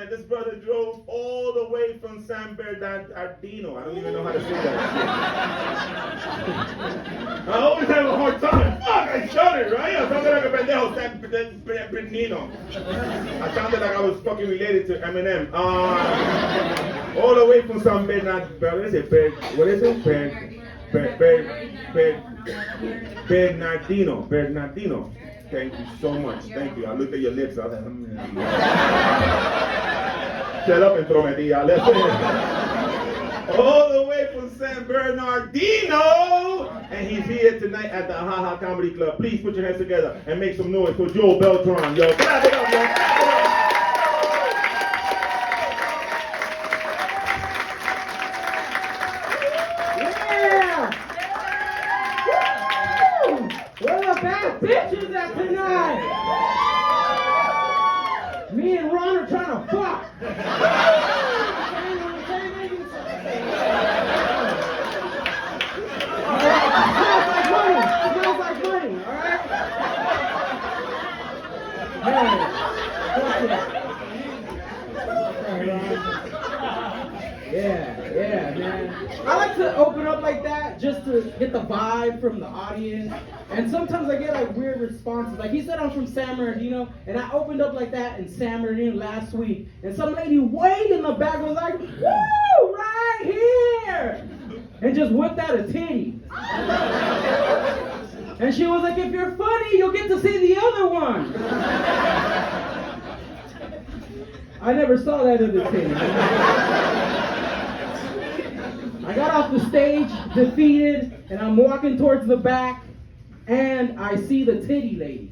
man. This brother drove all the way from San Bernardino. I don't even know how to say that. I always have a hard time. Fuck, I shuddered, right? I sounded like a pendejo, San Bernardino. I sounded like I was fucking related to Eminem. All the way from San Bernardino. What is it? Bernardino. Thank you so much. Thank you. I looked at your lips. I was like, shut up, entrometida. Listen. All the way from San Bernardino. And he's here tonight at the Haha Comedy Club. Please put your hands together and make some noise for Joe Beltran. Yo, clap it up, yo. Bitches at tonight! Me and Ron are trying to fuck! Smells like money, alright? Yeah, man. I like to open up like that just to get the vibe from the audience. And sometimes I get like weird responses. Like he said I'm from San Bernardino, and I opened up like that in San Bernardino last week. And some lady way in the back was like, woo, right here! And just whipped out a titty. And she was like, if you're funny, you'll get to see the other one. I never saw that other titty. I got off the stage, defeated, and I'm walking towards the back, and I see the titty lady.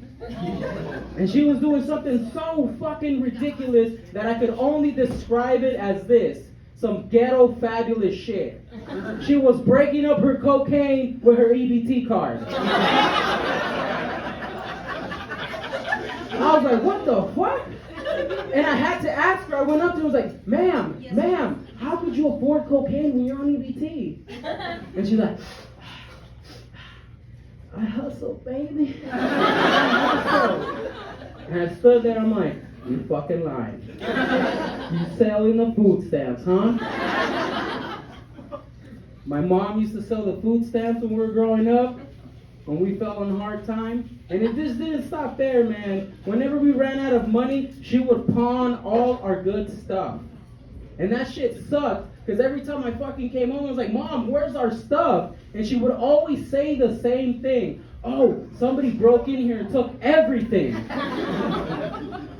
And she was doing something so fucking ridiculous that I could only describe it as this. Some ghetto fabulous shit. She was breaking up her cocaine with her EBT card. I was like, what the fuck? And I had to ask her. I went up to her and was like, ma'am, how could you afford cocaine when you're on EBT? And she's like, I hustle, baby. I hustle. And I stood there, I'm like, you fucking lying. You selling the food stamps, huh? My mom used to sell the food stamps when we were growing up, when we fell on hard time. And it just didn't stop there, man. Whenever we ran out of money, she would pawn all our good stuff. And that shit sucked, because every time I fucking came home, I was like, Mom, where's our stuff? And she would always say the same thing. Oh, somebody broke in here and took everything.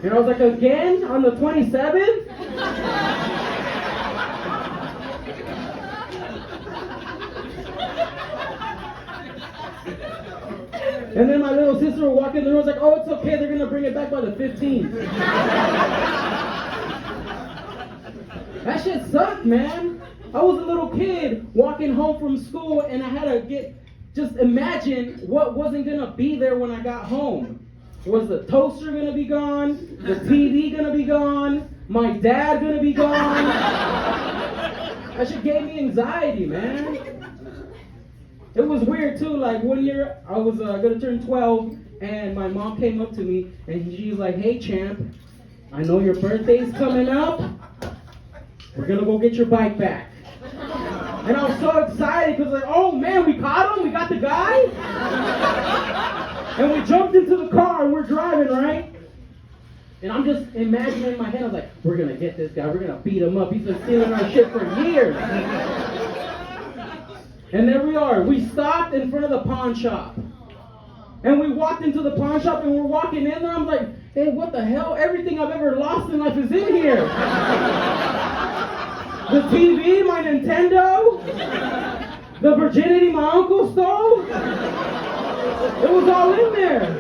And I was like, again? On the 27th? And then my little sister would walk in the room and was like, oh, it's okay, they're going to bring it back by the 15th. That shit sucked, man. I was a little kid walking home from school, and I had to just imagine what wasn't going to be there when I got home. Was the toaster going to be gone? The TV going to be gone? My dad going to be gone? That shit gave me anxiety, man. It was weird too, like one year I was gonna turn 12 and my mom came up to me and she was like, hey champ, I know your birthday's coming up, we're gonna go get your bike back. And I was so excited because like, oh man, we caught him, we got the guy. And we jumped into the car and we're driving, right? And I'm just imagining in my head, I was like, we're gonna get this guy, we're gonna beat him up, he's been stealing our shit for years. And there we are. We stopped in front of the pawn shop. And we walked into the pawn shop and we're walking in there. I'm like, hey, what the hell? Everything I've ever lost in life is in here. The TV, my Nintendo, the virginity my uncle stole. It was all in there.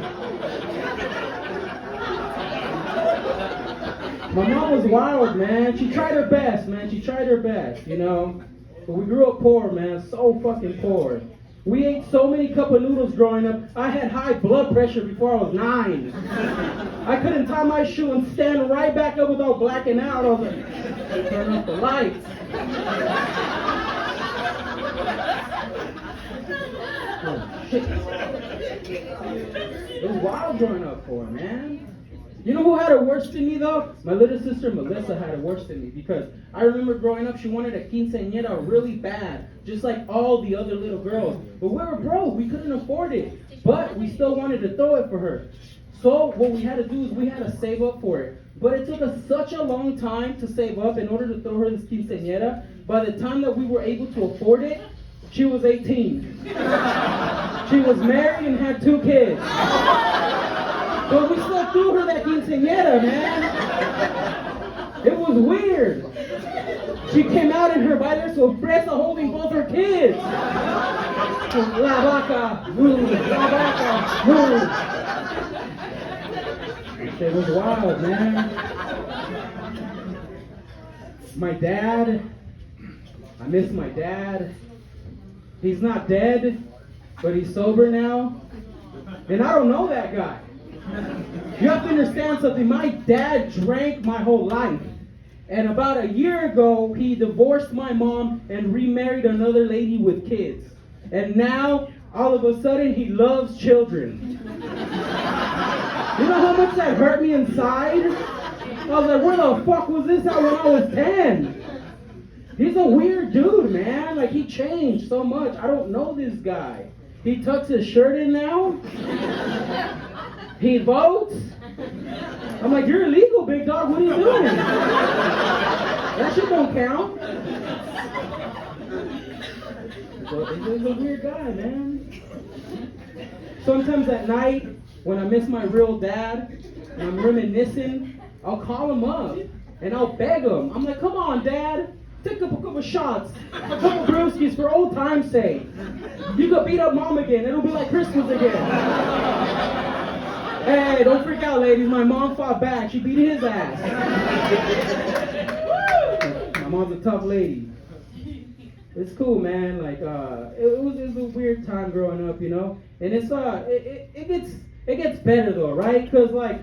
My mom was wild, man. She tried her best, man. She tried her best, you know. But we grew up poor, man, so fucking poor. We ate so many cup of noodles growing up. I had high blood pressure before I was 9. I couldn't tie my shoe and stand right back up without blacking out. I was like, turn off the lights. Oh, shit. It was wild growing up poor, man. You know who had it worse than me though? My little sister Melissa had it worse than me because I remember growing up, she wanted a quinceañera really bad, just like all the other little girls. But we were broke, we couldn't afford it, but we still wanted to throw it for her. So what we had to do is we had to save up for it. But it took us such a long time to save up in order to throw her this quinceañera. By the time that we were able to afford it, she was 18. She was married and had 2 kids. But we still threw her that quinceañera, man. It was weird. She came out in her baile sorpresa holding both her kids. La vaca, woo, la vaca, woo. It was wild, man. My dad, I miss my dad. He's not dead, but he's sober now. And I don't know that guy. You have to understand something. My dad drank my whole life. And about a year ago, he divorced my mom and remarried another lady with kids. And now, all of a sudden, he loves children. You know how much that hurt me inside? I was like, where the fuck was this at when I was 10? He's a weird dude, man. Like, he changed so much. I don't know this guy. He tucks his shirt in now. He votes. I'm like, you're illegal, big dog. What are you doing? That shit don't count. But he's a weird guy, man. Sometimes at night, when I miss my real dad, and I'm reminiscing, I'll call him up, and I'll beg him. I'm like, come on, Dad. Take up a couple shots, a couple brewskis for old time's sake. You could beat up Mom again. It'll be like Christmas again. Hey, don't freak out, ladies. My mom fought back. She beat his ass. My mom's a tough lady. It's cool, man. Like, it was a weird time growing up, you know. And it's it gets better though, right? Because like,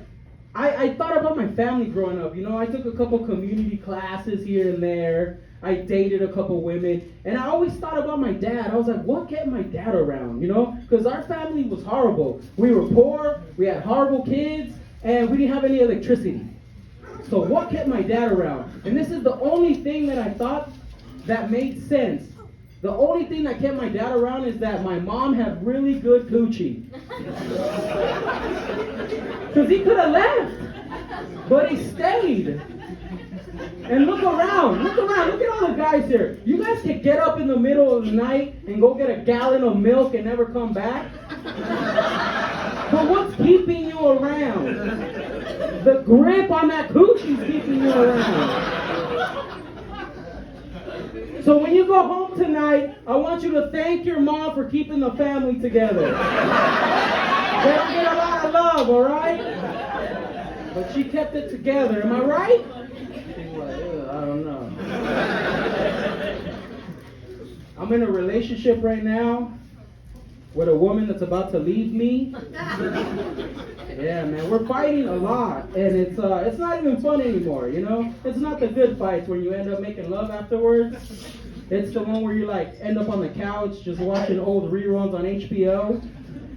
I thought about my family growing up. You know, I took a couple community classes here and there. I dated a couple women, and I always thought about my dad. I was like, what kept my dad around, you know? Because our family was horrible. We were poor, we had horrible kids, and we didn't have any electricity. So what kept my dad around? And this is the only thing that I thought that made sense. The only thing that kept my dad around is that my mom had really good coochie. Because he could have left, but he stayed. And look around, look at all the guys here. You guys can get up in the middle of the night and go get a gallon of milk and never come back. But what's keeping you around? The grip on that coochie is keeping you around. So when you go home tonight, I want you to thank your mom for keeping the family together. They don't get a lot of love, all right? But she kept it together, am I right? I don't know. I'm in a relationship right now with a woman that's about to leave me. Yeah, man, we're fighting a lot, and it's not even fun anymore, you know? It's not the good fights when you end up making love afterwards. It's the one where you like end up on the couch just watching old reruns on HBO.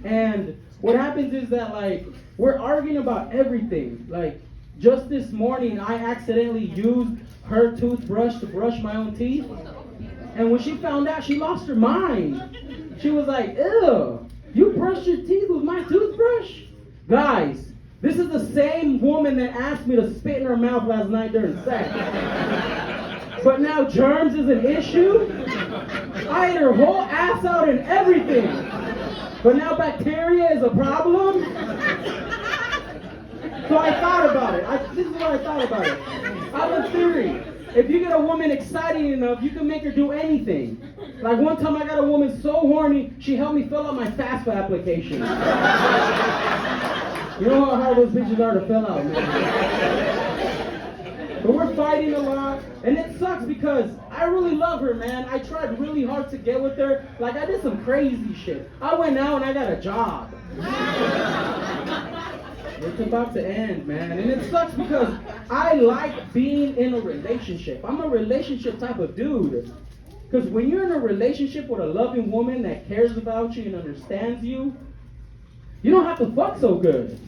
And what happens is that like we're arguing about everything. Like just this morning, I accidentally used her toothbrush to brush my own teeth. And when she found out, she lost her mind. She was like, ew, you brushed your teeth with my toothbrush? Guys, this is the same woman that asked me to spit in her mouth last night during sex. But now germs is an issue? I ate her whole ass out and everything. But now bacteria is a problem? So I thought about it. This is what I thought about it. I have a theory. If you get a woman excited enough, you can make her do anything. Like one time I got a woman so horny, she helped me fill out my FAFSA application. You know how hard those bitches are to fill out, man. But we're fighting a lot, and it sucks because I really love her, man. I tried really hard to get with her. Like, I did some crazy shit. I went out and I got a job. It's about to end, man. And it sucks because I like being in a relationship. I'm a relationship type of dude. Because when you're in a relationship with a loving woman that cares about you and understands you, You don't have to fuck so good.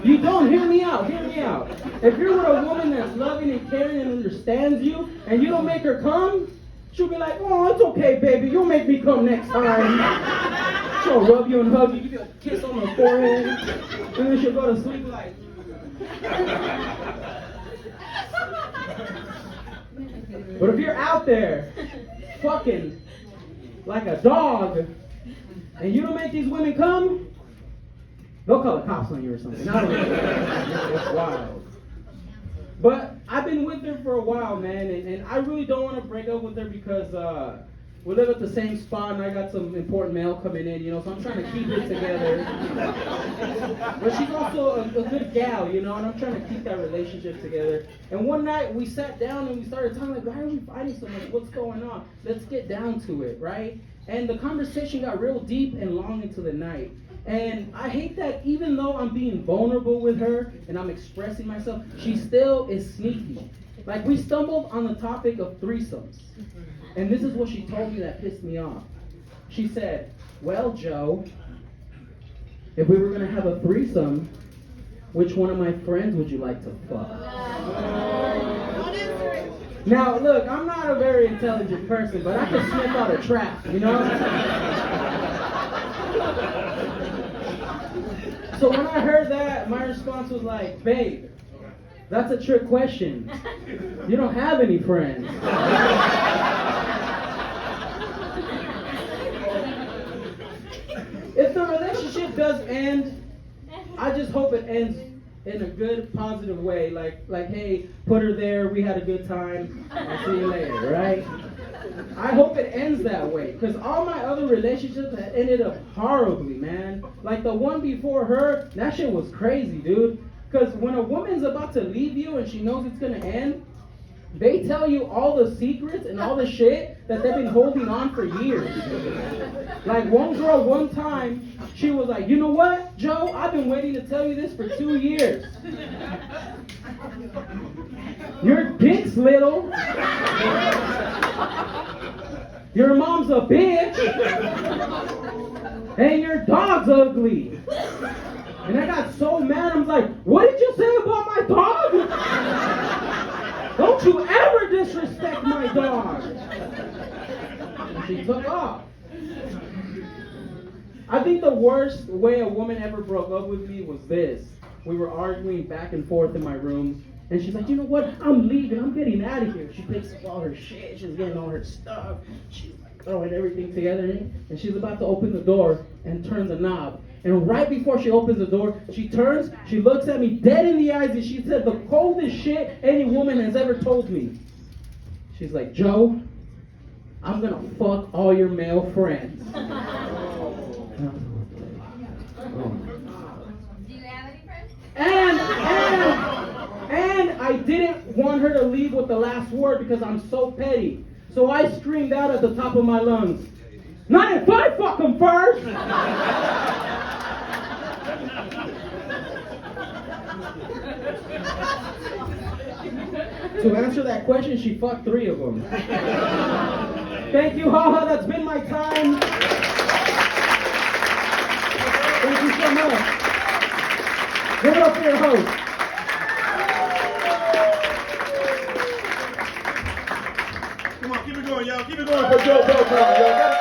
You don't. Hear me out. Hear me out. If you're with a woman that's loving and caring and understands you, and you don't make her come, she'll be like, oh, it's okay, baby. You'll make me come next time. She'll rub you and hug you, give you a kiss on the forehead, and then she'll go to sleep like. But if you're out there fucking like a dog, and you don't make these women come, they'll call the cops on you or something. I don't know. It's wild. But I've been with her for a while, man, and I really don't want to break up with her because we live at the same spot, and I got some important mail coming in, so I'm trying to keep it together. But she's also a good gal, and I'm trying to keep that relationship together. And one night we sat down and we started talking like, why are we fighting so much? What's going on? Let's get down to it, right? And the conversation got real deep and long into the night. And I hate that even though I'm being vulnerable with her and I'm expressing myself, she still is sneaky. Like, we stumbled on the topic of threesomes. And this is what she told me that pissed me off. She said, well, Joe, if we were going to have a threesome, which one of my friends would you like to fuck? Now, look, I'm not a very intelligent person, but I can sniff out a trap, So when I heard that, my response was like, babe, that's a trick question. You don't have any friends. If the relationship does end, I just hope it ends in a good, positive way. Like, hey, put her there, we had a good time, I'll see you later, right? I hope it ends that way, because all my other relationships have ended up horribly, man. Like the one before her, that shit was crazy, dude. Because when a woman's about to leave you and she knows it's going to end, they tell you all the secrets and all the shit that they've been holding on for years. Like one girl, one time, she was like, you know what, Joe? I've been waiting to tell you this for 2 years. Your dick's little. Your mom's a bitch. And your dog's ugly. And I got so mad, I'm like, what did you say about my dog? Don't you ever disrespect my dog. And she took off. I think the worst way a woman ever broke up with me was this. We were arguing back and forth in my room, and she's like, you know what? I'm leaving. I'm getting out of here. She picks up all her shit. She's getting all her stuff. She's like throwing everything together, and she's about to open the door and turn the knob. And right before she opens the door, she turns, she looks at me dead in the eyes, and she said the coldest shit any woman has ever told me. She's like, Joe, I'm gonna fuck all your male friends. Do you have any friends? And I didn't want her to leave with the last word because I'm so petty. So I screamed out at the top of my lungs, not if I fuck them first! To answer that question, she fucked 3 of them. Thank you, haha, that's been my time. Thank you so much. Give it up for your host. Come on, keep it going, y'all. Keep it going for Joe Beltran, y'all.